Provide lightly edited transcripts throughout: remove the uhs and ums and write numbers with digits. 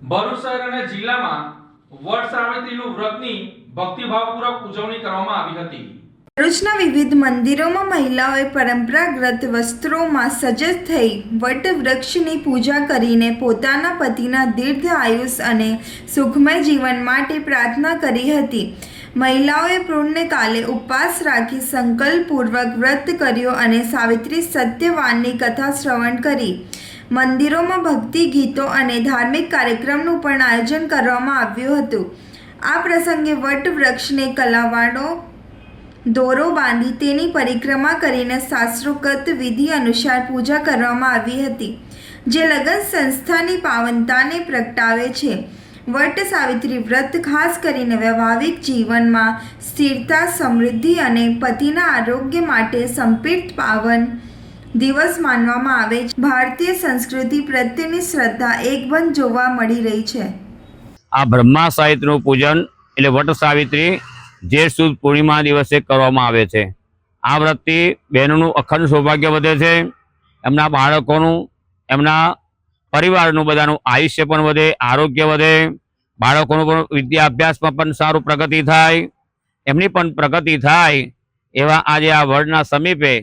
ભરૂચ શહેર અને જિલ્લામાં વડ સાવિત્રીનું વ્રતની ભક્તિભાવપૂર્વક ઉજવણી કરવામાં આવી હતી। ભરૂચના વિવિધ મંદિરોમાં મહિલાઓએ પરંપરાગત વસ્ત્રોમાં સજજ થઈ વટવૃક્ષની પૂજા કરીને પોતાના પતિના દીર્ઘ આયુષ અને સુખમય જીવન માટે પ્રાર્થના કરી હતી। મહિલાઓએ પૂર્ણકાલે ઉપવાસ રાખી સંકલ્પપૂર્વક વ્રત કર્યો અને સાવિત્રી સત્યવાનની કથા શ્રવણ કરી। મંદિરોમાં ભક્તિ ગીતો અને ધાર્મિક કાર્યક્રમનું પણ આયોજન કરવામાં આવ્યું હતું। આ પ્રસંગે વટવૃક્ષને કલાવાળો દોરો બાંધી તેની પરિક્રમા કરીને શાસ્ત્રોક્ત વિધિ અનુસાર પૂજા કરવામાં આવી હતી, જે લગ્ન સંસ્થાની પાવનતાને પ્રગટાવે છે। વટ સાવિત્રી વ્રત ખાસ કરીને વૈવાહિક જીવનમાં સ્થિરતા, સમૃદ્ધિ અને પતિના આરોગ્ય માટે સમર્પિત પાવન દિવસ માનવામાં આવે છે। ભારતીય સંસ્કૃતિ પ્રત્યેની શ્રદ્ધા એકબંધ જોવા મળી રહી છે। આ બ્રહ્મા સાહિત્યનું પૂજન એટલે વટ સાવિત્રી જેઠ સુદ પૂર્ણિમા દિવસે કરવામાં આવે છે। આ વ્રતથી બહેનોનું અખંડ સૌભાગ્ય વધે છે, એમના બાળકોનું, એમના પરિવારનું બધાનું આયુષ્ય પણ વધે, આરોગ્ય વધે, બાળકોનું પણ વિદ્યા અભ્યાસમાં પણ સારું પ્રગતિ થાય, એમની પણ પ્રગતિ થાય। એવા આજે આ વડના સમીપે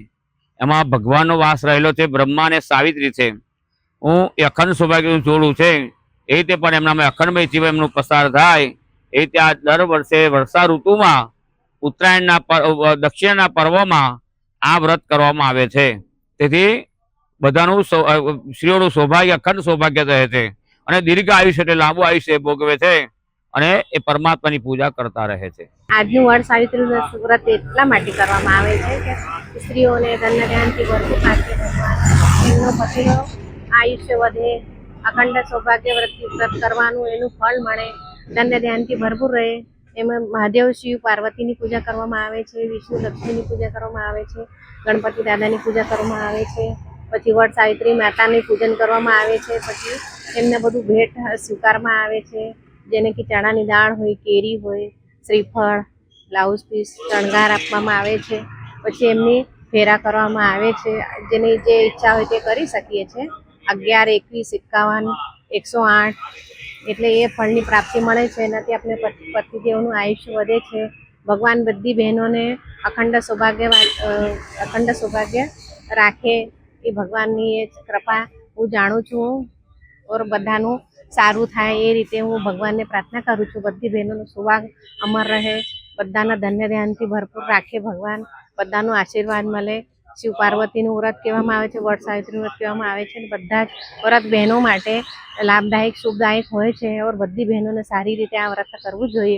એમાં ભગવાનનો વાસ રહેલો છે, બ્રહ્મા અને સાવિત્રી છે। હું એ અખંડ સૌભાગ્યનું જોડું છે એ રીતે પણ એમનામાં અખંડમય જીવન એમનું પસાર થાય એ રીતે આ દર વર્ષે વર્ષા ઋતુમાં ઉત્તરાયણના દક્ષિણના પર્વમાં આ વ્રત કરવામાં આવે છે। તેથી બધાનું સ્ત્રીઓનું સૌભાગ્ય અખંડ સૌભાગ્ય રહે છે અને દીર્ઘ આયુષ્ય એટલે લાંબુ આયુષ્ય ભોગવે છે અને એ પરમાત્માની પૂજા કરતા રહે છે। આજનું વડ સાવિત્રીનું વ્રત એટલા માટે કરવામાં આવે છે કે સ્ત્રીઓને ધન્ય ધ્યાનથી ભરપૂર ભાગ્ય ભગવાન એમનો પતિનો આયુષ્ય વધે, અખંડ સૌભાગ્ય વ્રત કરવાનું એનું ફળ મળે, ધન્ય ધ્યાનથી ભરપૂર રહે। એમાં મહાદેવ, શિવ, પાર્વતીની પૂજા કરવામાં આવે છે, વિષ્ણુ લક્ષ્મીની પૂજા કરવામાં આવે છે, ગણપતિ દાદાની પૂજા કરવામાં આવે છે, પછી વડ સાવિત્રી માતાનું પૂજન કરવામાં આવે છે, પછી એમને બધું ભેટ સ્વીકારવામાં આવે છે, જેને કે ચણાની દાળ હોય, કેરી હોય, શ્રીફળ, બ્લાઉઝ પીસ, શણગાર આપવામાં આવે છે। પછી એમની ફેરા કરવામાં આવે છે, જેની જે ઈચ્છા હોય તે કરી શકીએ છીએ। 11, 21, 51, 108 એટલે એ ફળની પ્રાપ્તિ મળે છે। એનાથી આપણે પતિદેવનું આયુષ્ય વધે છે। ભગવાન બધી બહેનોને અખંડ સૌભાગ્ય રાખે એ ભગવાનની એ કૃપા હું જાણું છું ઓર બધાનું સારું થાય એ રીતે હું ભગવાનને પ્રાર્થના કરું છું। બધી બહેનોનું સૌભાગ્ય અમર રહે, બધાના ધન્ય ધ્યાનથી ભરપૂર રાખે ભગવાન, બધાનો આશીર્વાદ મળે। શિવ પાર્વતીનું વ્રત કહેવામાં આવે છે, વડ સાવિત્રીનું વ્રત કહેવામાં આવે છે। બધા જ વ્રત બહેનો માટે લાભદાયક, શુભદાયક હોય છે ઓર બધી બહેનોને સારી રીતે આ વ્રત કરવું જોઈએ।